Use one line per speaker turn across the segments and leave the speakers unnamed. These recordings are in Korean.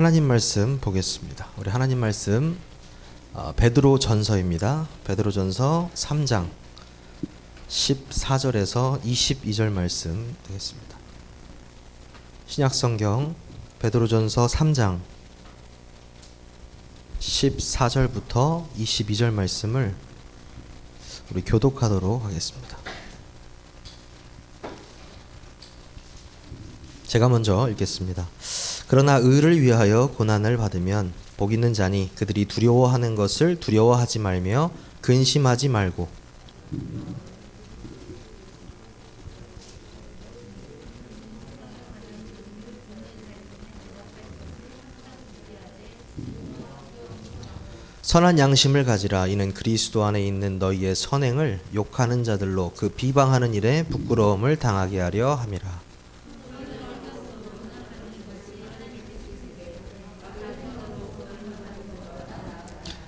하나님 말씀 보겠습니다. 우리 하나님 말씀 베드로 전서입니다. 베드로 전서 3장 14절에서 22절 말씀 되겠습니다. 신약성경 베드로 전서 3장 14절부터 22절 말씀을 우리 교독하도록 하겠습니다. 제가 먼저 읽겠습니다. 그러나 의를 위하여 고난을 받으면 복 있는 자니 그들이 두려워하는 것을 두려워하지 말며 근심하지 말고 선한 양심을 가지라. 이는 그리스도 안에 있는 너희의 선행을 욕하는 자들로 그 비방하는 일에 부끄러움을 당하게 하려 함이라.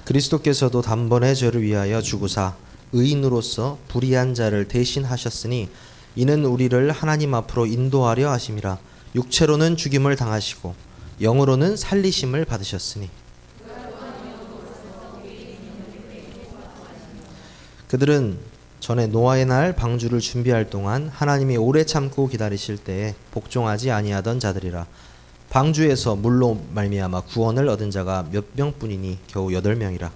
그리스도께서도 단번에 저를 위하여 죽으사 의인으로서 불의한 자를 대신하셨으니 이는 우리를 하나님 앞으로 인도하려 하심이라. 육체로는 죽임을 당하시고 영으로는 살리심을 받으셨으니 그들은 전에 노아의 날 방주를 준비할 동안 하나님이 오래 참고 기다리실 때에 복종하지 아니하던 자들이라. 방주에서 물로 말미암아 구원을 얻은 자가 몇 명뿐이니 겨우 8명이라.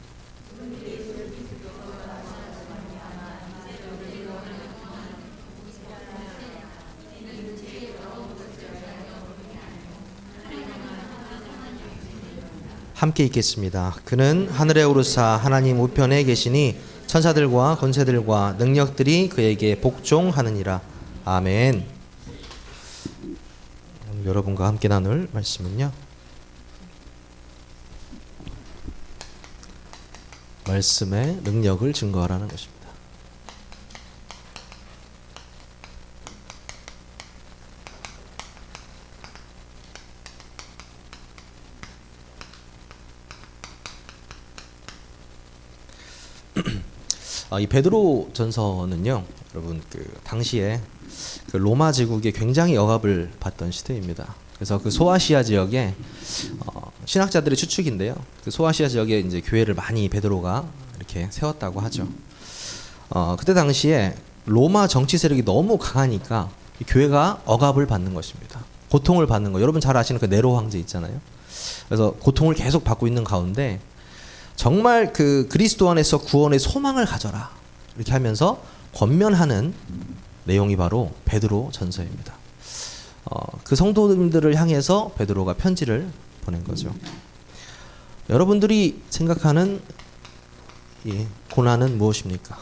함께 읽겠습니다. 그는 하늘에 오르사 하나님 우편에 계시니 천사들과 권세들과 능력들이 그에게 복종하느니라. 아멘. 여러분과 함께 나눌 말씀은요, 말씀의 능력을 증거하라는 것입니다. 이 베드로 전서는요, 여러분 당시에 로마 제국에 굉장히 억압을 받던 시대입니다. 그래서 그 소아시아 지역에 신학자들의 추측인데요, 그 소아시아 지역에 이제 교회를 많이 베드로가 이렇게 세웠다고 하죠. 그때 당시에 로마 정치 세력이 너무 강하니까 이 교회가 억압을 받는 것입니다. 고통을 받는 거. 여러분 잘 아시는 그 네로 황제 있잖아요. 그래서 고통을 계속 받고 있는 가운데 정말 그 그리스도 안에서 구원의 소망을 가져라 이렇게 하면서 권면하는 내용이 바로 베드로 전서입니다. 그 성도님들을 향해서 베드로가 편지를 보낸 거죠. 여러분들이 생각하는 이 고난은 무엇입니까?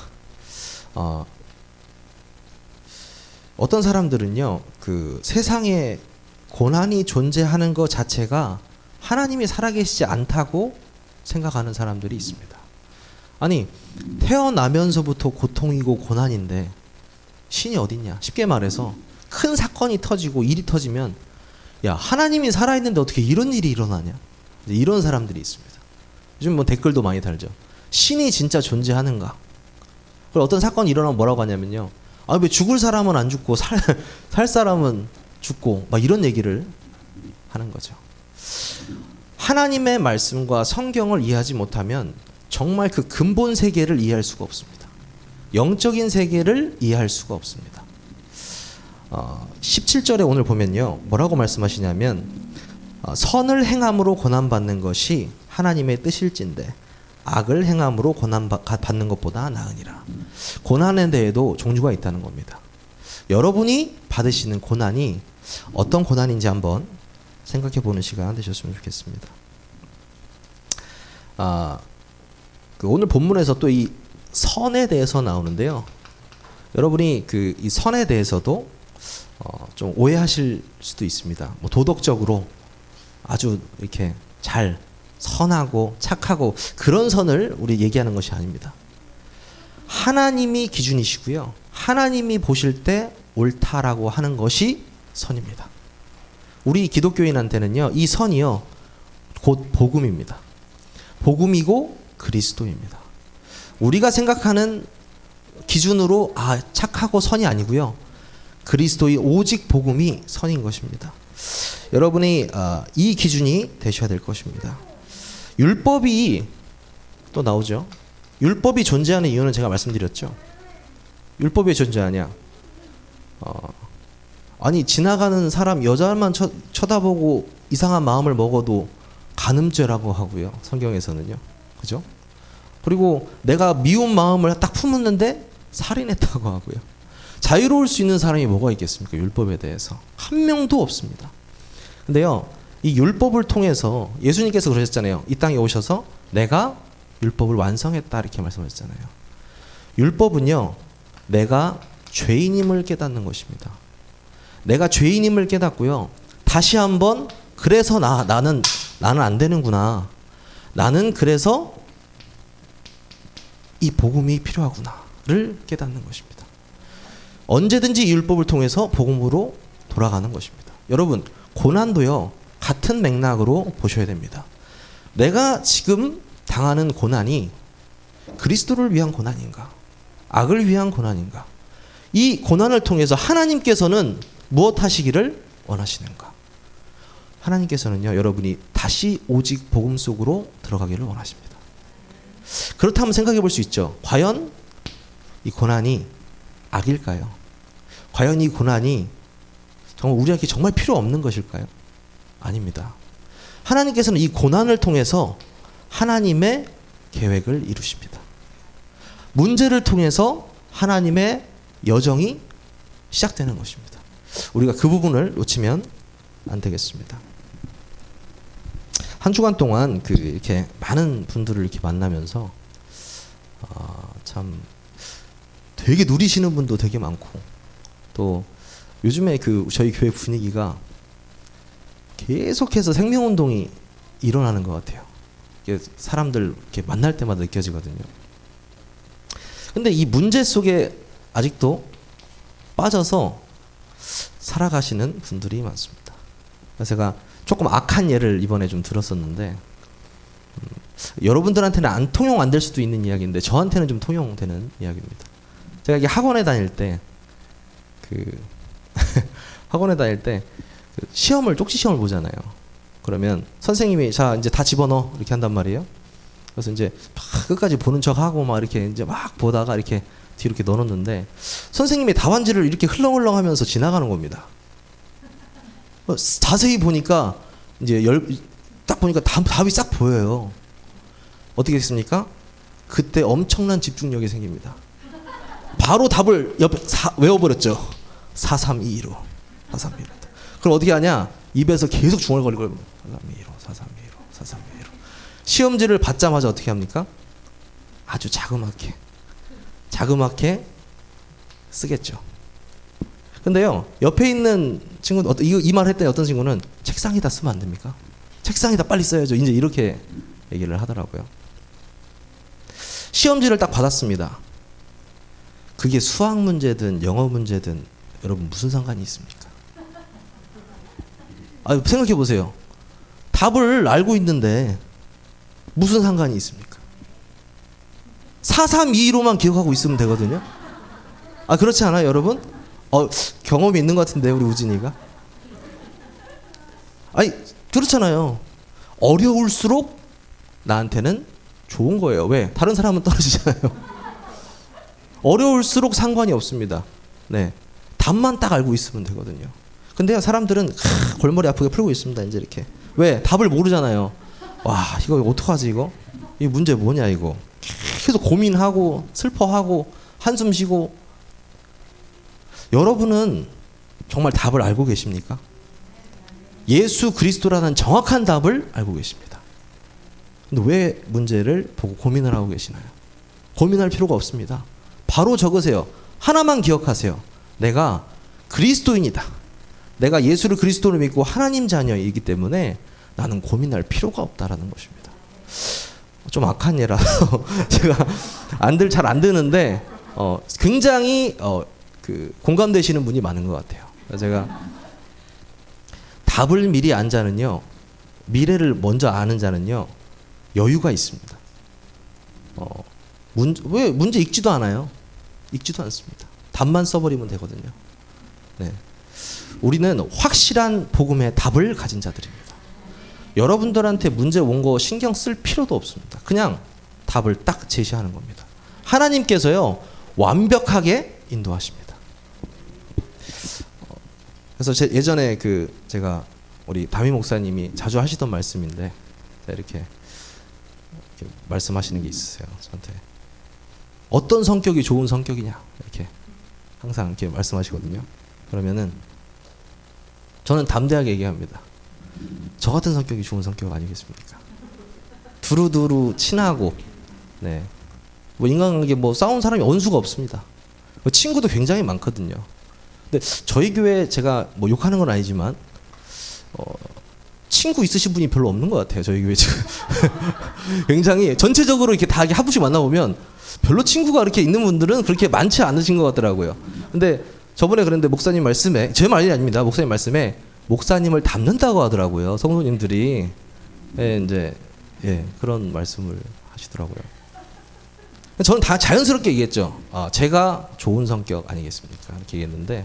어떤 사람들은요, 그 세상에 고난이 존재하는 것 자체가 하나님이 살아계시지 않다고 생각하는 사람들이 있습니다. 아니, 태어나면서부터 고통이고 고난인데 신이 어딨냐? 쉽게 말해서 큰 사건이 터지고 일이 터지면 야, 하나님이 살아있는데 어떻게 이런 일이 일어나냐? 이런 사람들이 있습니다. 요즘 뭐 댓글도 많이 달죠. 신이 진짜 존재하는가? 그리고 어떤 사건이 일어나면 뭐라고 하냐면요, 아, 왜 죽을 사람은 안 죽고 살 사람은 죽고 막 이런 얘기를 하는 거죠. 하나님의 말씀과 성경을 이해하지 못하면 정말 그 근본 세계를 이해할 수가 없습니다. 영적인 세계를 이해할 수가 없습니다. 17절에 오늘 보면요, 뭐라고 말씀하시냐면 선을 행함으로 고난받는 것이 하나님의 뜻일진데 악을 행함으로 고난받는 것보다 나으니라. 고난에 대해도 종류가 있다는 겁니다. 여러분이 받으시는 고난이 어떤 고난인지 한번 생각해 보는 시간 되셨으면 좋겠습니다. 오늘 본문에서 또 이 선에 대해서 나오는데요, 여러분이 이 선에 대해서도 좀 오해하실 수도 있습니다. 뭐 도덕적으로 아주 이렇게 잘 선하고 착하고 그런 선을 우리 얘기하는 것이 아닙니다. 하나님이 기준이시고요, 하나님이 보실 때 옳다라고 하는 것이 선입니다. 우리 기독교인한테는요, 이 선이요 곧 복음입니다. 복음이고 그리스도입니다. 우리가 생각하는 기준으로 착하고 선이 아니고요, 그리스도의 오직 복음이 선인 것입니다. 여러분이 이 기준이 되셔야 될 것입니다. 율법이 또 나오죠. 율법이 존재하는 이유는 제가 말씀드렸죠. 율법이 왜 존재하냐? 아니 지나가는 사람 여자만 쳐다보고 이상한 마음을 먹어도 간음죄라고 하고요. 성경에서는요. 그죠? 그리고 내가 미운 마음을 딱 품었는데 살인했다고 하고요. 자유로울 수 있는 사람이 뭐가 있겠습니까? 율법에 대해서 한 명도 없습니다. 근데요, 이 율법을 통해서 예수님께서 그러셨잖아요. 이 땅에 오셔서 내가 율법을 완성했다 이렇게 말씀하셨잖아요. 율법은요, 내가 죄인임을 깨닫는 것입니다. 내가 죄인임을 깨닫고요, 다시 한번 그래서 나는 안 되는구나. 나는 그래서 이 복음이 필요하구나를 깨닫는 것입니다. 언제든지 이 율법을 통해서 복음으로 돌아가는 것입니다. 여러분, 고난도요, 같은 맥락으로 보셔야 됩니다. 내가 지금 당하는 고난이 그리스도를 위한 고난인가? 악을 위한 고난인가? 이 고난을 통해서 하나님께서는 무엇 하시기를 원하시는가? 하나님께서는요, 여러분이 다시 오직 복음 속으로 들어가기를 원하십니다. 그렇다면 생각해 볼 수 있죠. 과연 이 고난이 악일까요? 과연 이 고난이 정말 우리에게 정말 필요 없는 것일까요? 아닙니다. 하나님께서는 이 고난을 통해서 하나님의 계획을 이루십니다. 문제를 통해서 하나님의 여정이 시작되는 것입니다. 우리가 그 부분을 놓치면 안 되겠습니다. 한 주간 동안 이렇게 많은 분들을 이렇게 만나면서 참 되게 누리시는 분도 되게 많고, 또 요즘에 저희 교회 분위기가 계속해서 생명운동이 일어나는 것 같아요. 사람들 이렇게 만날 때마다 느껴지거든요. 근데 이 문제 속에 아직도 빠져서 살아가시는 분들이 많습니다. 그래서 제가 조금 악한 예를 이번에 좀 들었었는데, 여러분들한테는 통용 안 될 수도 있는 이야기인데 저한테는 좀 통용되는 이야기입니다. 제가 이게 학원에 다닐 때 시험을 쪽지 시험을 보잖아요. 그러면 선생님이 자 이제 다 집어넣어 이렇게 한단 말이에요. 그래서 이제 막 끝까지 보는 척하고 막 이렇게 이제 막 보다가 이렇게 뒤로 이렇게 넣어놓는데 선생님이 답안지를 이렇게 흘렁흘렁하면서 지나가는 겁니다. 자세히 보니까 이제 딱 보니까 답이 싹 보여요. 어떻게 됐습니까? 그때 엄청난 집중력이 생깁니다. 바로 답을 옆에 외워버렸죠. 4322로. 4322로. 그럼 어떻게 하냐? 입에서 계속 중얼거리고 4322로. 시험지를 받자마자 어떻게 합니까? 아주 자그맣게 쓰겠죠. 근데요, 옆에 있는 친구, 이 말 했더니 어떤 친구는 책상에다 쓰면 안 됩니까? 책상에다 빨리 써야죠. 이제 이렇게 얘기를 하더라고요. 시험지를 딱 받았습니다. 그게 수학 문제든 영어 문제든 여러분 무슨 상관이 있습니까? 생각해 보세요. 답을 알고 있는데 무슨 상관이 있습니까? 4322로만 기억하고 있으면 되거든요. 그렇지 않아요, 여러분? 경험이 있는 것 같은데 우리 우진이가. 그렇잖아요. 어려울수록 나한테는 좋은 거예요. 왜? 다른 사람은 떨어지잖아요. 어려울수록 상관이 없습니다. 네, 답만 딱 알고 있으면 되거든요. 근데 사람들은 골머리 아프게 풀고 있습니다. 이제 이렇게. 왜? 답을 모르잖아요. 와, 이거 어떡하지 이거? 이 문제 뭐냐 이거? 계속 고민하고 슬퍼하고 한숨 쉬고. 여러분은 정말 답을 알고 계십니까? 예수 그리스도라는 정확한 답을 알고 계십니다. 근데 왜 문제를 보고 고민을 하고 계시나요? 고민할 필요가 없습니다. 바로 적으세요. 하나만 기억하세요. 내가 그리스도인이다. 내가 예수를 그리스도로 믿고 하나님 자녀이기 때문에 나는 고민할 필요가 없다라는 것입니다. 좀 악한 예라서 제가 잘 안 드는데 굉장히 공감되시는 분이 많은 것 같아요. 제가 답을 미리 안 자는요, 미래를 먼저 아는 자는요 여유가 있습니다. 왜 문제 읽지도 않아요. 읽지도 않습니다. 답만 써버리면 되거든요. 네. 우리는 확실한 복음의 답을 가진 자들입니다. 여러분들한테 문제 온 거 신경 쓸 필요도 없습니다. 그냥 답을 딱 제시하는 겁니다. 하나님께서요, 완벽하게 인도하십니다. 그래서 예전에 제가 우리 담임 목사님이 자주 하시던 말씀인데, 이렇게 말씀하시는 게 있으세요. 저한테 어떤 성격이 좋은 성격이냐, 이렇게 항상 이렇게 말씀하시거든요. 그러면은 저는 담대하게 얘기합니다. 저 같은 성격이 좋은 성격 아니겠습니까? 두루두루 친하고, 네, 뭐 인간관계 뭐 싸운 사람이 원수가 없습니다. 친구도 굉장히 많거든요. 근데 저희 교회 제가 뭐 욕하는 건 아니지만 친구 있으신 분이 별로 없는 것 같아요. 저희 교회 지금 굉장히 전체적으로 이렇게 다 한 분씩 만나보면 별로 친구가 이렇게 있는 분들은 그렇게 많지 않으신 것 같더라고요. 근데 저번에 그런데 목사님 말씀에, 제 말이 아닙니다. 목사님 말씀에 목사님을 닮는다고 하더라고요. 성도님들이. 이제 그런 말씀을 하시더라고요. 저는 다 자연스럽게 얘기했죠. 제가 좋은 성격 아니겠습니까? 이렇게 얘기했는데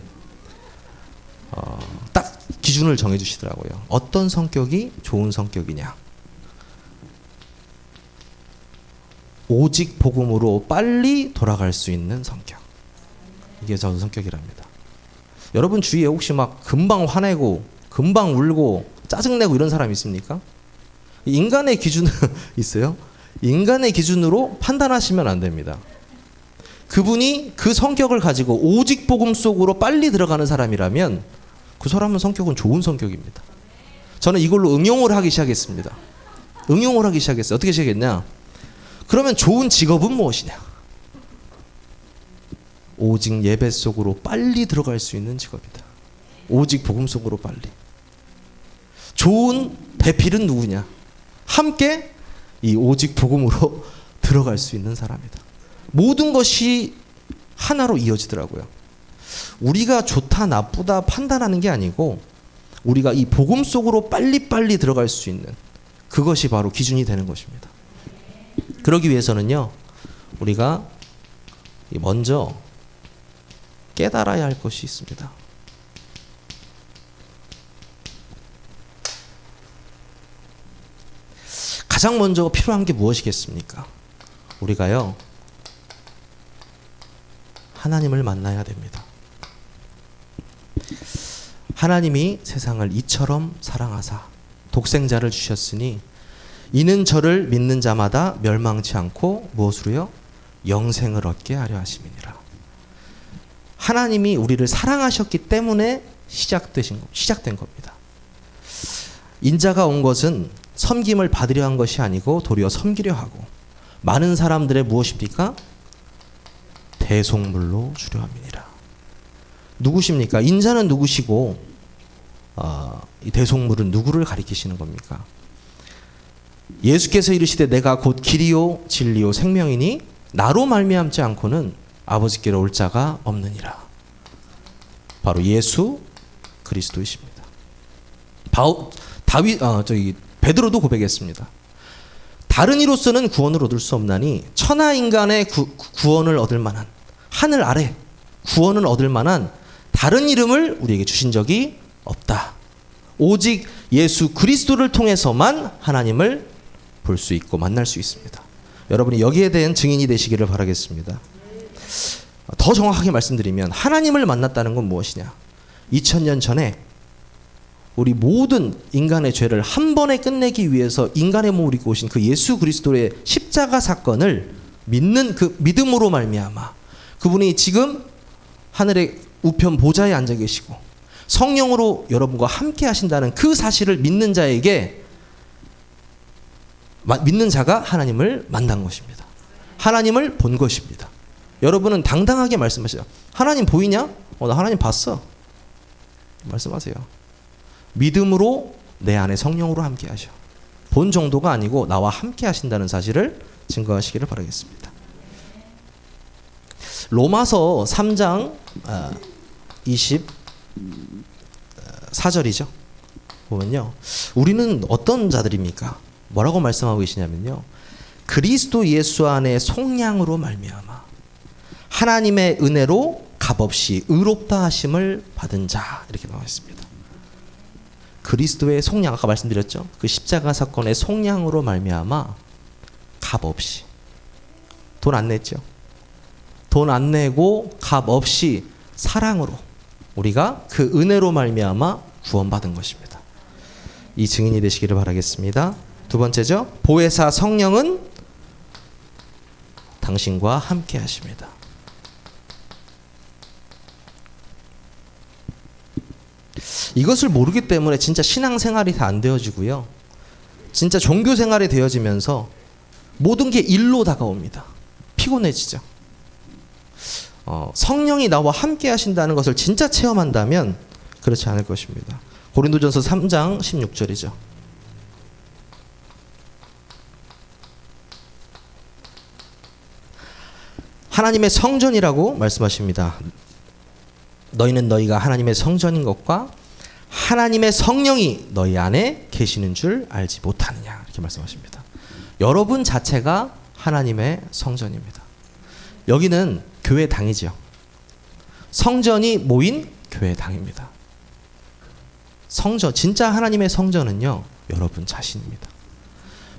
딱 기준을 정해주시더라고요. 어떤 성격이 좋은 성격이냐? 오직 복음으로 빨리 돌아갈 수 있는 성격. 이게 좋은 성격이랍니다. 여러분 주위에 혹시 막 금방 화내고 금방 울고 짜증내고 이런 사람 있습니까? 인간의 기준은 있어요. 인간의 기준으로 판단하시면 안 됩니다. 그분이 그 성격을 가지고 오직 복음 속으로 빨리 들어가는 사람이라면 그 사람은 성격은 좋은 성격입니다. 저는 이걸로 응용을 하기 시작했습니다. 응용을 하기 시작했어요. 어떻게 시작했냐? 그러면 좋은 직업은 무엇이냐? 오직 예배 속으로 빨리 들어갈 수 있는 직업이다. 오직 복음 속으로 빨리. 좋은 배필은 누구냐? 함께 이 오직 복음으로 들어갈 수 있는 사람이다. 모든 것이 하나로 이어지더라고요. 우리가 좋다 나쁘다 판단하는 게 아니고 우리가 이 복음 속으로 빨리빨리 들어갈 수 있는 그것이 바로 기준이 되는 것입니다. 그러기 위해서는요, 우리가 먼저 깨달아야 할 것이 있습니다. 가장 먼저 필요한 게 무엇이겠습니까? 우리가요, 하나님을 만나야 됩니다. 하나님이 세상을 이처럼 사랑하사 독생자를 주셨으니 이는 저를 믿는 자마다 멸망치 않고 무엇으로요? 영생을 얻게 하려 하심이니라. 하나님이 우리를 사랑하셨기 때문에 시작된 겁니다. 인자가 온 것은 섬김을 받으려 한 것이 아니고 도리어 섬기려 하고 많은 사람들의 무엇입니까? 대속물로 주려 함이니라. 누구십니까? 인자는 누구시고 이 대속물은 누구를 가리키시는 겁니까? 예수께서 이르시되 내가 곧 길이요 진리요 생명이니 나로 말미암지 않고는 아버지께로 올 자가 없느니라. 바로 예수 그리스도이십니다. 베드로도 고백했습니다. 다른 이로서는 구원을 얻을 수 없나니 천하 인간의 구원을 얻을 만한, 하늘 아래 구원을 얻을 만한 다른 이름을 우리에게 주신 적이 없다. 오직 예수 그리스도를 통해서만 하나님을 볼 수 있고 만날 수 있습니다. 여러분이 여기에 대한 증인이 되시기를 바라겠습니다. 더 정확하게 말씀드리면 하나님을 만났다는 건 무엇이냐? 2000년 전에 우리 모든 인간의 죄를 한 번에 끝내기 위해서 인간의 몸을 입고 오신 그 예수 그리스도의 십자가 사건을 믿는 그 믿음으로 말미암아 그분이 지금 하늘의 우편 보좌에 앉아 계시고 성령으로 여러분과 함께 하신다는 그 사실을 믿는 자에게, 믿는 자가 하나님을 만난 것입니다. 하나님을 본 것입니다. 여러분은 당당하게 말씀하세요. 하나님 보이냐? 나 하나님 봤어. 말씀하세요. 믿음으로 내 안에 성령으로 함께 하셔. 본 정도가 아니고 나와 함께 하신다는 사실을 증거하시기를 바라겠습니다. 로마서 3장 24절이죠. 보면요, 우리는 어떤 자들입니까? 뭐라고 말씀하고 계시냐면요, 그리스도 예수 안에 속량으로 말미암아 하나님의 은혜로 값없이 의롭다 하심을 받은 자, 이렇게 나와 있습니다. 그리스도의 속량, 아까 말씀드렸죠. 그 십자가 사건의 속량으로 말미암아 값없이, 돈 안 냈죠. 돈 안 내고 값없이 사랑으로 우리가 그 은혜로 말미암아 구원받은 것입니다. 이 증인이 되시기를 바라겠습니다. 두 번째죠. 보혜사 성령은 당신과 함께 하십니다. 이것을 모르기 때문에 진짜 신앙생활이 다 안 되어지고요. 진짜 종교생활이 되어지면서 모든 게 일로 다가옵니다. 피곤해지죠. 성령이 나와 함께 하신다는 것을 진짜 체험한다면 그렇지 않을 것입니다. 고린도전서 3장 16절이죠. 하나님의 성전이라고 말씀하십니다. 너희는 너희가 하나님의 성전인 것과 하나님의 성령이 너희 안에 계시는 줄 알지 못하느냐, 이렇게 말씀하십니다. 여러분 자체가 하나님의 성전입니다. 여기는 교회당이죠. 성전이 모인 교회당입니다. 성전, 진짜 하나님의 성전은요, 여러분 자신입니다.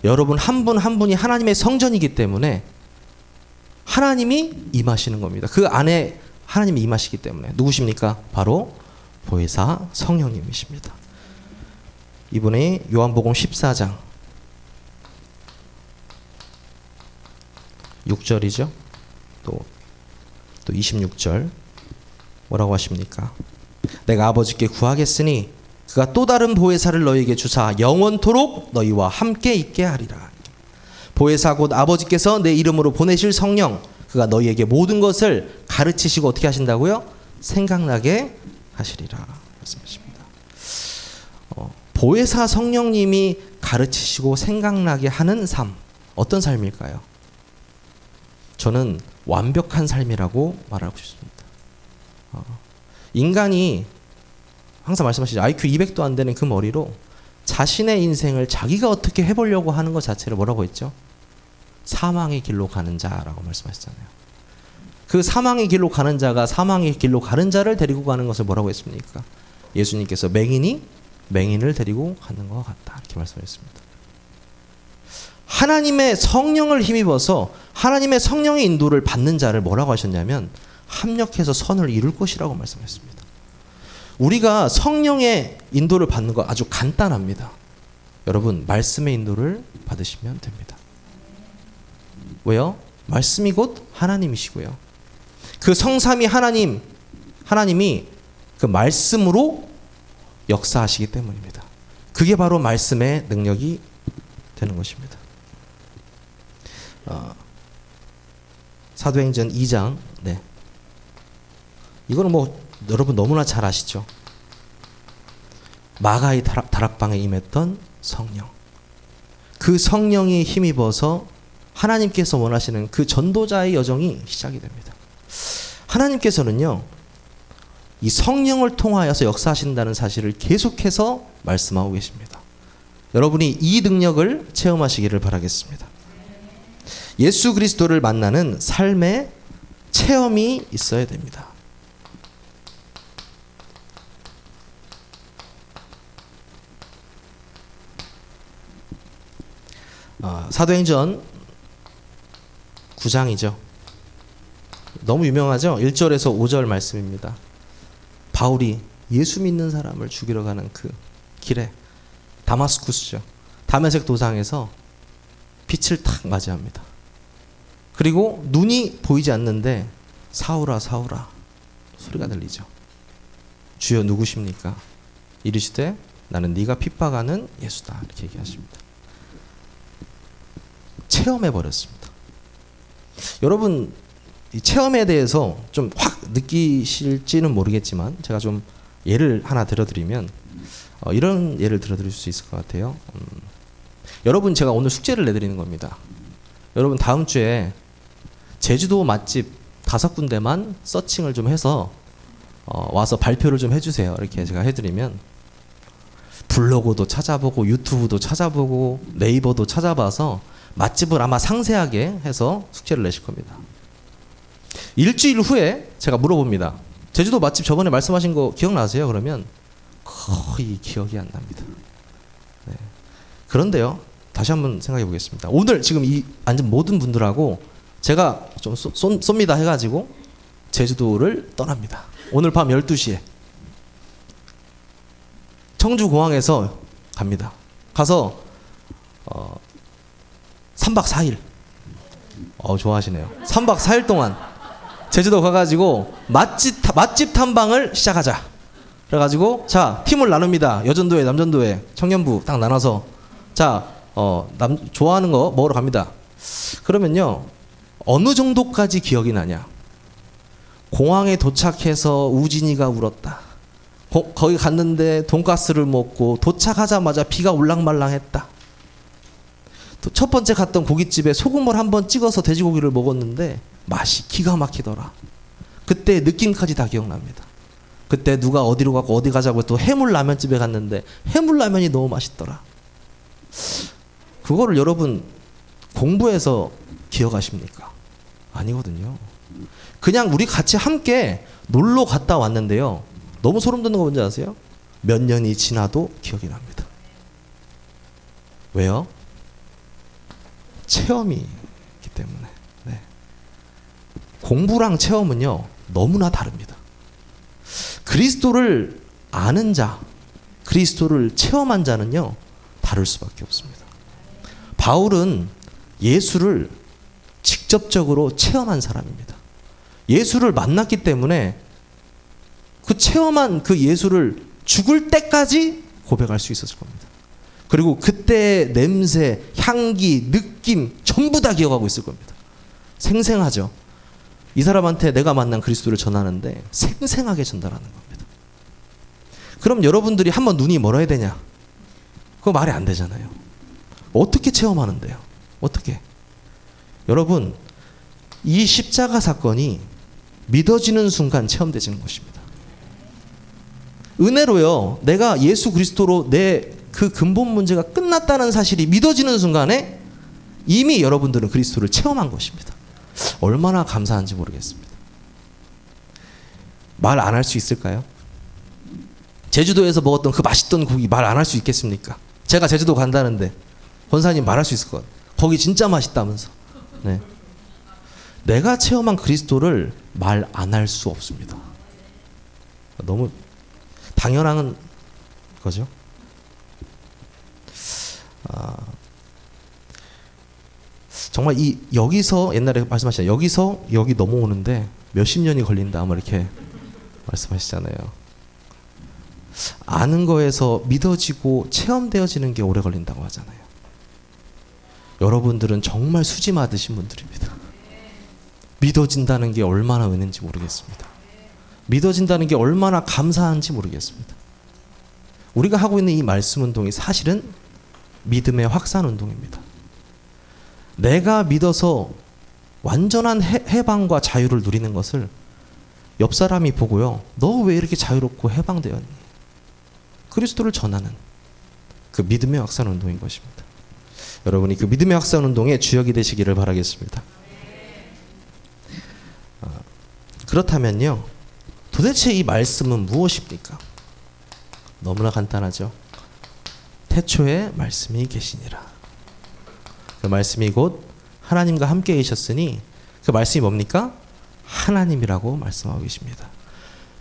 여러분 한 분 한 분이 하나님의 성전이기 때문에 하나님이 임하시는 겁니다. 그 안에 하나님이 임하시기 때문에. 누구십니까? 바로 보혜사 성령님이십니다. 이분이 요한복음 14장 6절이죠. 또 26절 뭐라고 하십니까? 내가 아버지께 구하겠으니 그가 또 다른 보혜사를 너희에게 주사 영원토록 너희와 함께 있게 하리라. 보혜사 곧 아버지께서 내 이름으로 보내실 성령, 그가 너희에게 모든 것을 가르치시고 어떻게 하신다고요? 생각나게 하시리라 말씀하십니다. 보혜사 성령님이 가르치시고 생각나게 하는 삶, 어떤 삶일까요? 저는 완벽한 삶이라고 말하고 싶습니다. 인간이 항상 말씀하시죠. IQ 200도 안 되는 그 머리로 자신의 인생을 자기가 어떻게 해보려고 하는 것 자체를 뭐라고 했죠? 사망의 길로 가는 자라고 말씀하셨잖아요. 그 사망의 길로 가는 자가 사망의 길로 가는 자를 데리고 가는 것을 뭐라고 했습니까? 예수님께서 맹인이 맹인을 데리고 가는 것 같다, 이렇게 말씀하셨습니다. 하나님의 성령을 힘입어서 하나님의 성령의 인도를 받는 자를 뭐라고 하셨냐면 합력해서 선을 이룰 것이라고 말씀하셨습니다. 우리가 성령의 인도를 받는 거 아주 간단합니다. 여러분, 말씀의 인도를 받으시면 됩니다. 왜요? 말씀이 곧 하나님이시고요. 그 성삼위 하나님이 그 말씀으로 역사하시기 때문입니다. 그게 바로 말씀의 능력이 되는 것입니다. 사도행전 2장, 네. 이거는 뭐 여러분 너무나 잘 아시죠? 마가의 다락방에 임했던 성령. 그 성령이 힘입어서 하나님께서 원하시는 그 전도자의 여정이 시작이 됩니다. 하나님께서는요, 이 성령을 통하여서 역사하신다는 사실을 계속해서 말씀하고 계십니다. 여러분이 이 능력을 체험하시기를 바라겠습니다. 예수 그리스도를 만나는 삶의 체험이 있어야 됩니다. 사도행전 9장이죠. 너무 유명하죠? 1절에서 5절 말씀입니다. 바울이 예수 믿는 사람을 죽이러 가는 그 길에 다마스쿠스죠. 다메섹 도상에서 빛을 탁 맞이합니다. 그리고 눈이 보이지 않는데 사울아 사울아 소리가 들리죠. 주여 누구십니까? 이르시되 나는 네가 핍박하는 예수다, 이렇게 얘기하십니다. 체험해버렸습니다. 여러분, 이 체험에 대해서 좀 확 느끼실지는 모르겠지만 제가 좀 예를 하나 들어드리면 이런 예를 들어드릴 수 있을 것 같아요. 여러분, 제가 오늘 숙제를 내드리는 겁니다. 여러분, 다음 주에 제주도 맛집 5군데만 서칭을 좀 해서 와서 발표를 좀 해주세요. 이렇게 제가 해드리면 블로그도 찾아보고 유튜브도 찾아보고 네이버도 찾아봐서 맛집을 아마 상세하게 해서 숙제를 내실 겁니다. 일주일 후에 제가 물어봅니다. 제주도 맛집 저번에 말씀하신 거 기억나세요? 그러면 거의 기억이 안 납니다. 네. 그런데요, 다시 한번 생각해 보겠습니다. 오늘 지금 이 앉은 모든 분들하고 제가 좀 쏩니다 해가지고 제주도를 떠납니다. 오늘 밤 12시에 청주공항에서 갑니다. 가서 3박 4일 좋아하시네요. 3박 4일 동안 제주도 가가지고 맛집 탐방을 시작하자. 그래가지고 자, 팀을 나눕니다. 여전도에 남전도에 청년부 딱 나눠서 자, 좋아하는 거 먹으러 갑니다. 그러면요, 어느 정도까지 기억이 나냐? 공항에 도착해서 우진이가 울었다. 거기 갔는데 돈가스를 먹고 도착하자마자 비가 올랑말랑했다. 첫 번째 갔던 고깃집에 소금을 한번 찍어서 돼지고기를 먹었는데 맛이 기가 막히더라. 그때 느낌까지 다 기억납니다. 그때 누가 어디로 가고 어디 가자고 또 해물라면집에 갔는데 해물라면이 너무 맛있더라. 그거를 여러분 공부해서 기억하십니까? 아니거든요. 그냥 우리 같이 함께 놀러 갔다 왔는데요, 너무 소름 돋는 거 뭔지 아세요? 몇 년이 지나도 기억이 납니다. 왜요? 체험이 있기 때문에. 네. 공부랑 체험은요, 너무나 다릅니다. 그리스도를 아는 자, 그리스도를 체험한 자는요, 다를 수밖에 없습니다. 바울은 예수를 직접적으로 체험한 사람입니다. 예수를 만났기 때문에 그 체험한 그 예수를 죽을 때까지 고백할 수 있었을 겁니다. 그리고 그때의 냄새, 향기, 느낌 전부 다 기억하고 있을 겁니다. 생생하죠. 이 사람한테 내가 만난 그리스도를 전하는데 생생하게 전달하는 겁니다. 그럼 여러분들이 한번 눈이 멀어야 되냐? 그거 말이 안 되잖아요. 어떻게 체험하는데요? 어떻게? 여러분, 이 십자가 사건이 믿어지는 순간 체험되지는 것입니다. 은혜로요, 내가 예수 그리스도로 내 그 근본 문제가 끝났다는 사실이 믿어지는 순간에 이미 여러분들은 그리스도를 체험한 것입니다. 얼마나 감사한지 모르겠습니다. 말 안 할 수 있을까요? 제주도에서 먹었던 그 맛있던 고기 말 안 할 수 있겠습니까? 제가 제주도 간다는데 권사님 말할 수 있을 것 같아요. 거기 진짜 맛있다면서. 네. 내가 체험한 그리스도를 말 안 할 수 없습니다. 너무 당연한 거죠. 정말 여기서 옛날에 말씀하셨잖아요. 여기서 여기 넘어오는데 몇십 년이 걸린다 뭐 이렇게 말씀하시잖아요. 아는 거에서 믿어지고 체험되어지는 게 오래 걸린다고 하잖아요. 여러분들은 정말 수지 맞으신 분들입니다. 믿어진다는 게 얼마나 은혜인지 모르겠습니다. 믿어진다는 게 얼마나 감사한지 모르겠습니다. 우리가 하고 있는 이 말씀 운동이 사실은 믿음의 확산 운동입니다. 내가 믿어서 완전한 해방과 자유를 누리는 것을 옆 사람이 보고요, 너 왜 이렇게 자유롭고 해방되었니? 그리스도를 전하는 그 믿음의 확산 운동인 것입니다. 여러분이 그 믿음의 확산 운동의 주역이 되시기를 바라겠습니다. 그렇다면요, 도대체 이 말씀은 무엇입니까? 너무나 간단하죠. 태초에 말씀이 계시니라. 그 말씀이 곧 하나님과 함께 계셨으니 그 말씀이 뭡니까? 하나님이라고 말씀하고 계십니다.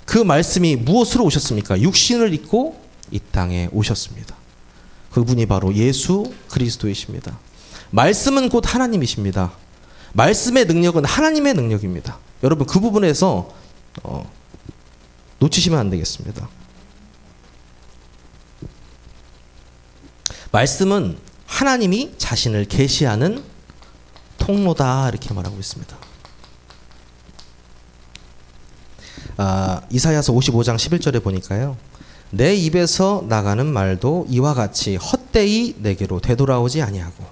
그 말씀이 무엇으로 오셨습니까? 육신을 입고 이 땅에 오셨습니다. 그분이 바로 예수 그리스도이십니다. 말씀은 곧 하나님이십니다. 말씀의 능력은 하나님의 능력입니다. 여러분, 그 부분에서 놓치시면 안 되겠습니다. 말씀은 하나님이 자신을 계시하는 통로다, 이렇게 말하고 있습니다. 이사야서 55장 11절에 보니까요, 내 입에서 나가는 말도 이와 같이 헛되이 내게로 되돌아오지 아니하고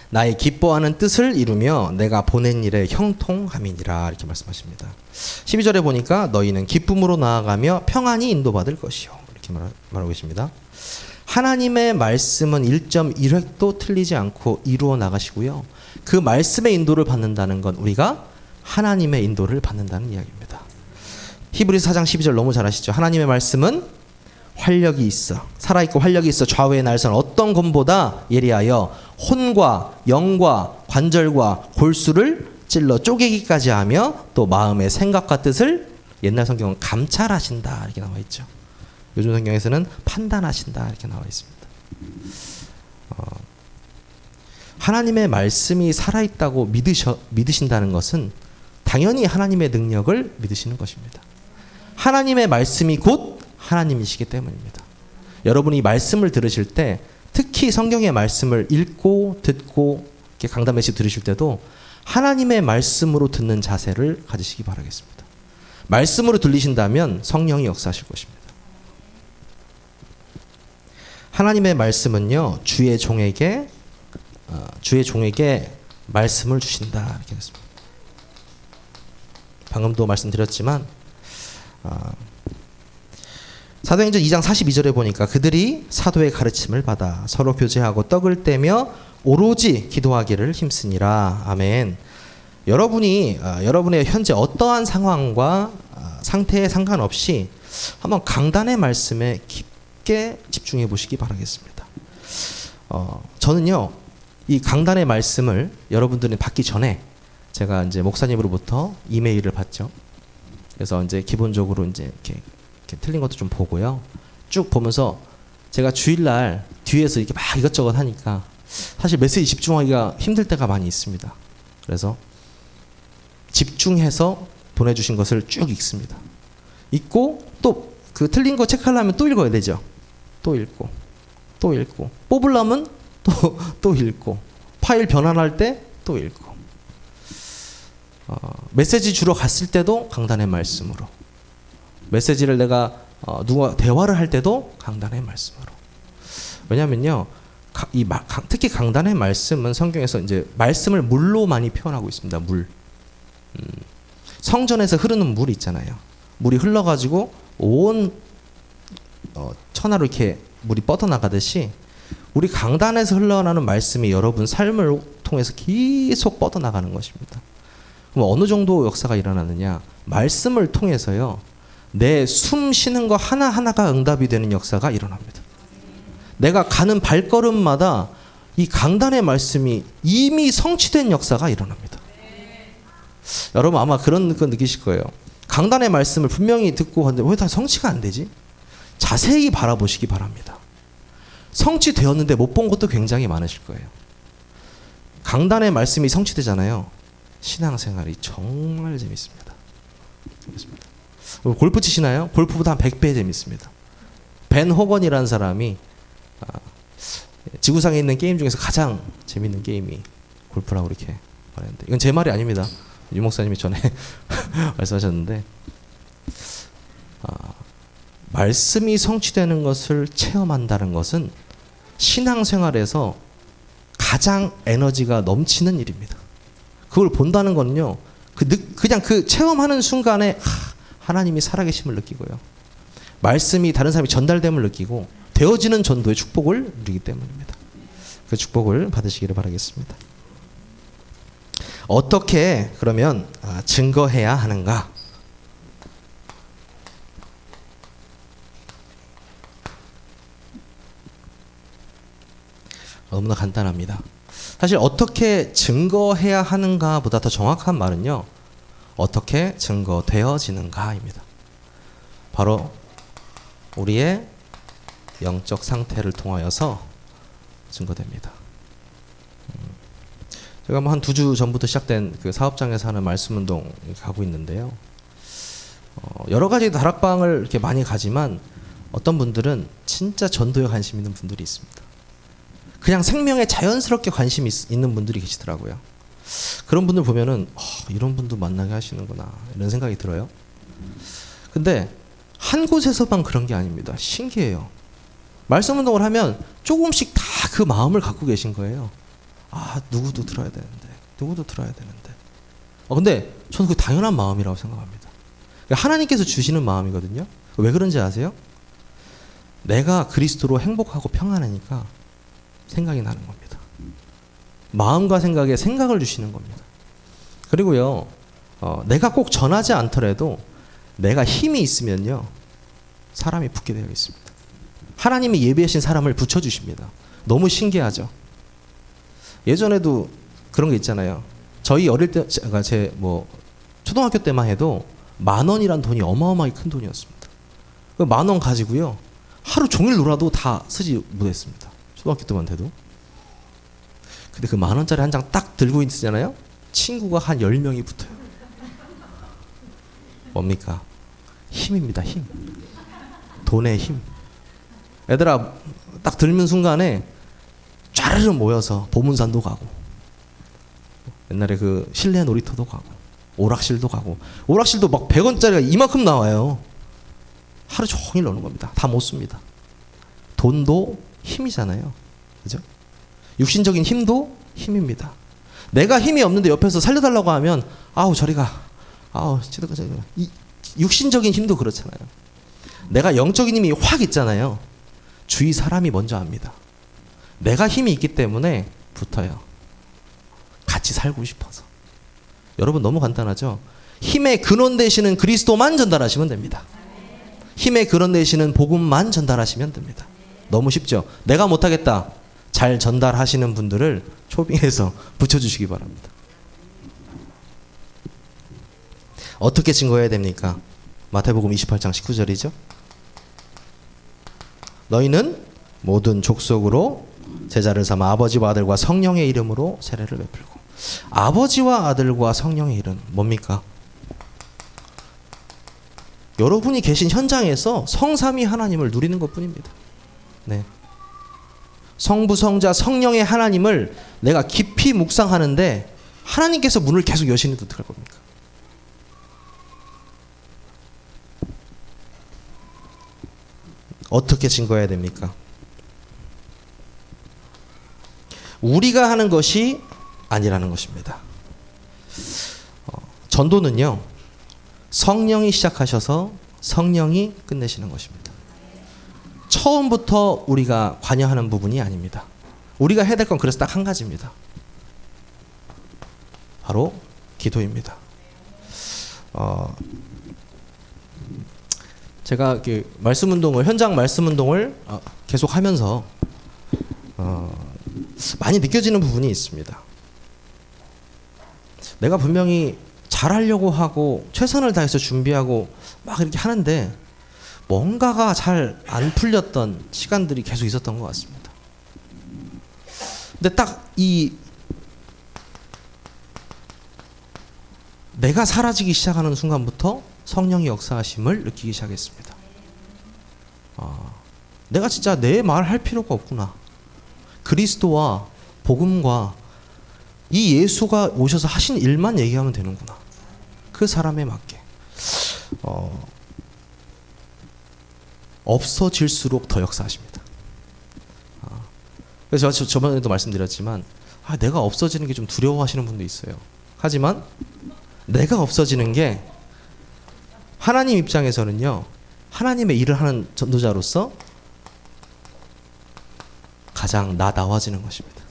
나의 기뻐하는 뜻을 이루며 내가 보낸 일에 형통함이니라, 이렇게 말씀하십니다. 12절에 보니까 너희는 기쁨으로 나아가며 평안히 인도받을 것이요, 이렇게 말하고 계십니다. 하나님의 말씀은 1.1획도 틀리지 않고 이루어 나가시고요, 그 말씀의 인도를 받는다는 건 우리가 하나님의 인도를 받는다는 이야기입니다. 히브리서 4장 12절 너무 잘 아시죠? 하나님의 말씀은 활력이 있어, 살아있고 활력이 있어 좌우의 날선 어떤 검보다 예리하여 혼과 영과 관절과 골수를 찔러 쪼개기까지 하며 또 마음의 생각과 뜻을, 옛날 성경은 감찰하신다 이렇게 나와 있죠. 요즘 성경에서는 판단하신다 이렇게 나와 있습니다. 하나님의 말씀이 살아있다고 믿으신다는 것은 당연히 하나님의 능력을 믿으시는 것입니다. 하나님의 말씀이 곧 하나님이시기 때문입니다. 여러분이 말씀을 들으실 때, 특히 성경의 말씀을 읽고 듣고 이렇게 강단 메시지 들으실 때도 하나님의 말씀으로 듣는 자세를 가지시기 바라겠습니다. 말씀으로 들리신다면 성령이 역사하실 것입니다. 하나님의 말씀은요, 주의 종에게 말씀을 주신다 이렇게 했습니다. 방금도 말씀드렸지만 사도행전 2장 42절에 보니까 그들이 사도의 가르침을 받아 서로 교제하고 떡을 떼며 오로지 기도하기를 힘쓰니라. 아멘. 여러분이 여러분의 현재 어떠한 상황과 상태에 상관없이 한번 강단의 말씀에 깊게 집중해 보시기 바라겠습니다. 저는요, 이 강단의 말씀을 여러분들이 받기 전에 제가 이제 목사님으로부터 이메일을 받죠. 그래서 이제 기본적으로 이제 이렇게 틀린 것도 좀 보고요. 쭉 보면서 제가 주일날 뒤에서 이렇게 막 이것저것 하니까 사실 메시지 집중하기가 힘들 때가 많이 있습니다. 그래서 집중해서 보내주신 것을 쭉 읽습니다. 읽고 또 그 틀린 거 체크하려면 또 읽어야 되죠. 또 읽고 또 읽고 뽑으려면 또 읽고 파일 변환할 때 또 읽고 메시지 주러 갔을 때도 강단의 말씀으로, 메시지를 내가 누가 대화를 할 때도 강단의 말씀으로. 왜냐면요, 특히 강단의 말씀은 성경에서 이제 말씀을 물로 많이 표현하고 있습니다. 물. 성전에서 흐르는 물 있잖아요. 물이 흘러가지고 온 천하로 이렇게 물이 뻗어나가듯이 우리 강단에서 흘러나는 말씀이 여러분 삶을 통해서 계속 뻗어나가는 것입니다. 그럼 어느 정도 역사가 일어나느냐? 말씀을 통해서요, 내 숨 쉬는 거 하나하나가 응답이 되는 역사가 일어납니다. 내가 가는 발걸음마다 이 강단의 말씀이 이미 성취된 역사가 일어납니다. 여러분 아마 그런 거 느끼실 거예요. 강단의 말씀을 분명히 듣고 갔는데 왜 다 성취가 안 되지? 자세히 바라보시기 바랍니다. 성취되었는데 못 본 것도 굉장히 많으실 거예요. 강단의 말씀이 성취되잖아요. 신앙생활이 정말 재밌습니다. 골프 치시나요? 골프보다 한 100배 재밌습니다. 벤 호건이라는 사람이 지구상에 있는 게임 중에서 가장 재밌는 게임이 골프라고 이렇게 말했는데, 이건 제 말이 아닙니다. 유 목사님이 전에 말씀하셨는데, 말씀이 성취되는 것을 체험한다는 것은 신앙생활에서 가장 에너지가 넘치는 일입니다. 그걸 본다는 거는요, 그냥 그 체험하는 순간에 하나님이 살아계심을 느끼고요, 말씀이 다른 사람이 전달됨을 느끼고 되어지는 전도의 축복을 누리기 때문입니다. 그 축복을 받으시기를 바라겠습니다. 어떻게 그러면 증거해야 하는가? 너무나 간단합니다. 사실 어떻게 증거해야 하는가보다 더 정확한 말은요, 어떻게 증거되어지는가입니다. 바로 우리의 영적 상태를 통하여서 증거됩니다. 제가 한 2주 전부터 시작된 그 사업장에서 하는 말씀운동 가고 있는데요. 여러 가지 다락방을 이렇게 많이 가지만 어떤 분들은 진짜 전도에 관심 있는 분들이 있습니다. 그냥 생명에 자연스럽게 관심이 있는 분들이 계시더라고요. 그런 분들 보면은 이런 분도 만나게 하시는구나 이런 생각이 들어요. 근데 한 곳에서만 그런 게 아닙니다. 신기해요. 말씀 운동을 하면 조금씩 다 그 마음을 갖고 계신 거예요. 누구도 들어야 되는데, 누구도 들어야 되는데. 근데 저는 그 당연한 마음이라고 생각합니다. 하나님께서 주시는 마음이거든요. 왜 그런지 아세요? 내가 그리스도로 행복하고 평안하니까 생각이 나는 겁니다. 마음과 생각에 생각을 주시는 겁니다. 그리고요, 내가 꼭 전하지 않더라도 내가 힘이 있으면요 사람이 붙게 되어 있습니다. 하나님이 예비하신 사람을 붙여주십니다. 너무 신기하죠. 예전에도 그런 게 있잖아요. 저희 어릴 때, 제 초등학교 때만 해도 10,000원이란 돈이 어마어마하게 큰 돈이었습니다. 그 10,000원 가지고요 하루 종일 놀아도 다 쓰지 못했습니다. 초등학교 때만 해도. 근데 그 10,000원짜리 한 장 딱 들고 있잖아요. 친구가 한 10명이 붙어요. 뭡니까? 힘입니다. 힘. 돈의 힘. 애들아 딱 들면 순간에 쫘르르 모여서 보문산도 가고, 옛날에 그 실내 놀이터도 가고, 오락실도 가고, 오락실도 막 100원짜리가 이만큼 나와요. 하루 종일 노는 겁니다. 다 못 씁니다. 돈도 힘이잖아요. 그죠? 육신적인 힘도 힘입니다. 내가 힘이 없는데 옆에서 살려달라고 하면 아우 저리 가. 아우 지도가 저리 가. 이 육신적인 힘도 그렇잖아요. 내가 영적인 힘이 확 있잖아요. 주위 사람이 먼저 합니다. 내가 힘이 있기 때문에 붙어요. 같이 살고 싶어서. 여러분 너무 간단하죠? 힘의 근원 되시는 그리스도만 전달하시면 됩니다. 힘의 근원 되시는 복음만 전달하시면 됩니다. 너무 쉽죠? 내가 못하겠다. 잘 전달하시는 분들을 초빙해서 붙여주시기 바랍니다. 어떻게 증거해야 됩니까? 마태복음 28장 19절이죠. 너희는 모든 족속으로 제자를 삼아 아버지와 아들과 성령의 이름으로 세례를 베풀고. 아버지와 아들과 성령의 이름 뭡니까? 여러분이 계신 현장에서 성삼위 하나님을 누리는 것뿐입니다. 네. 성부, 성자, 성령의 하나님을 내가 깊이 묵상하는데 하나님께서 문을 계속 여시는데 어떡할 겁니까? 어떻게 증거해야 됩니까? 우리가 하는 것이 아니라는 것입니다. 전도는요, 성령이 시작하셔서 성령이 끝내시는 것입니다. 처음부터 우리가 관여하는 부분이 아닙니다. 우리가 해야 될 건 그래서 딱 한 가지입니다. 바로 기도입니다. 제가 말씀 운동을, 현장 말씀 운동을 계속 하면서 많이 느껴지는 부분이 있습니다. 내가 분명히 잘하려고 하고 최선을 다해서 준비하고 막 이렇게 하는데 뭔가가 잘 안 풀렸던 시간들이 계속 있었던 것 같습니다. 근데 딱 내가 사라지기 시작하는 순간부터 성령의 역사하심을 느끼기 시작했습니다. 내가 진짜 내 말 할 필요가 없구나. 그리스도와 복음과 이 예수가 오셔서 하신 일만 얘기하면 되는구나. 그 사람에 맞게. 없어질수록 더 역사하십니다. 그래서 제가 저번에도 말씀드렸지만 내가 없어지는 게 좀 두려워하시는 분도 있어요. 하지만 내가 없어지는 게 하나님 입장에서는요, 하나님의 일을 하는 전도자로서 가장 나다워지는 것입니다.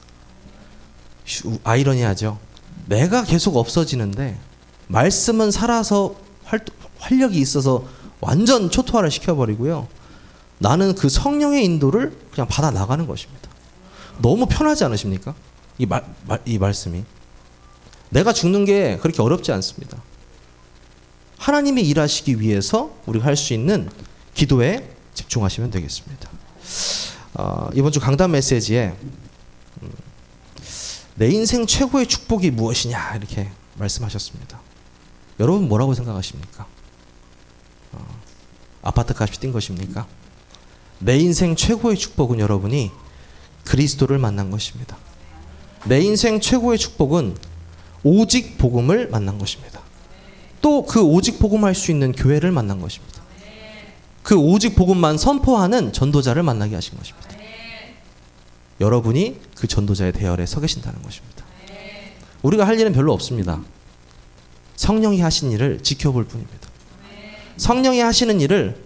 아이러니하죠. 내가 계속 없어지는데 말씀은 살아서 활력이 있어서 완전 초토화를 시켜버리고요, 나는 그 성령의 인도를 그냥 받아 나가는 것입니다. 너무 편하지 않으십니까? 이 말씀이. 내가 죽는 게 그렇게 어렵지 않습니다. 하나님이 일하시기 위해서 우리가 할 수 있는 기도에 집중하시면 되겠습니다. 이번 주 강단 메시지에 내 인생 최고의 축복이 무엇이냐 이렇게 말씀하셨습니다. 여러분 뭐라고 생각하십니까? 아파트 값이 뛴 것입니까? 내 인생 최고의 축복은 여러분이 그리스도를 만난 것입니다. 내 인생 최고의 축복은 오직 복음을 만난 것입니다. 또 그 오직 복음할 수 있는 교회를 만난 것입니다. 그 오직 복음만 선포하는 전도자를 만나게 하신 것입니다. 여러분이 그 전도자의 대열에 서 계신다는 것입니다. 우리가 할 일은 별로 없습니다. 성령이 하신 일을 지켜볼 뿐입니다. 성령이 하시는 일을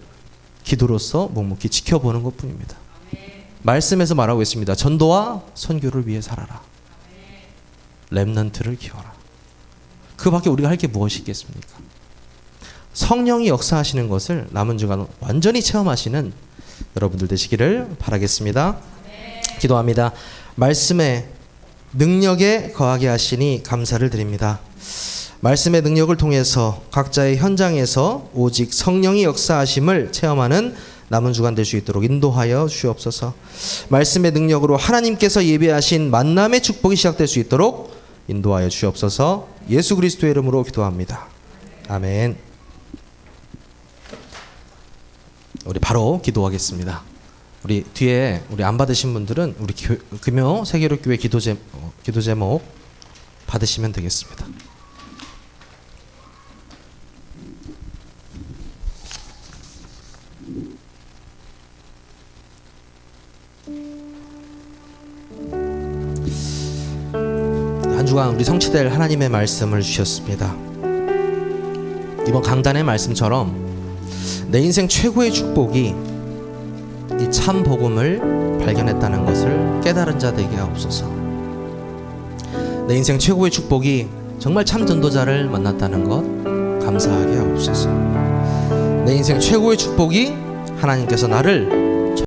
기도로서 묵묵히 지켜보는 것뿐입니다. 말씀에서 말하고 있습니다. 전도와 선교를 위해 살아라. 렘넌트를 키워라. 그밖에 우리가 할 게 무엇이 있겠습니까? 성령이 역사하시는 것을 남은 주간 완전히 체험하시는 여러분들 되시기를 바라겠습니다. 기도합니다. 말씀의 능력에 거하게 하시니 감사를 드립니다. 말씀의 능력을 통해서 각자의 현장에서 오직 성령이 역사하심을 체험하는 남은 주간 될 수 있도록 인도하여 주옵소서. 말씀의 능력으로 하나님께서 예배하신 만남의 축복이 시작될 수 있도록 인도하여 주옵소서. 예수 그리스도의 이름으로 기도합니다. 아멘. 우리 바로 기도하겠습니다. 우리 뒤에 우리 안 받으신 분들은 우리 금요 세계로교회 기도 제목 받으시면 되겠습니다. 한 주간 우리 성취될 하나님의 말씀을 주셨습니다. 이번 강단의 말씀처럼 내 인생 최고의 축복이 이 참 복음을 발견했다는 것을 깨달은 자 되게 하옵소서. 내 인생 최고의 축복이 정말 참 전도자를 만났다는 것 감사하게 하옵소서. 내 인생 최고의 축복이 하나님께서 나를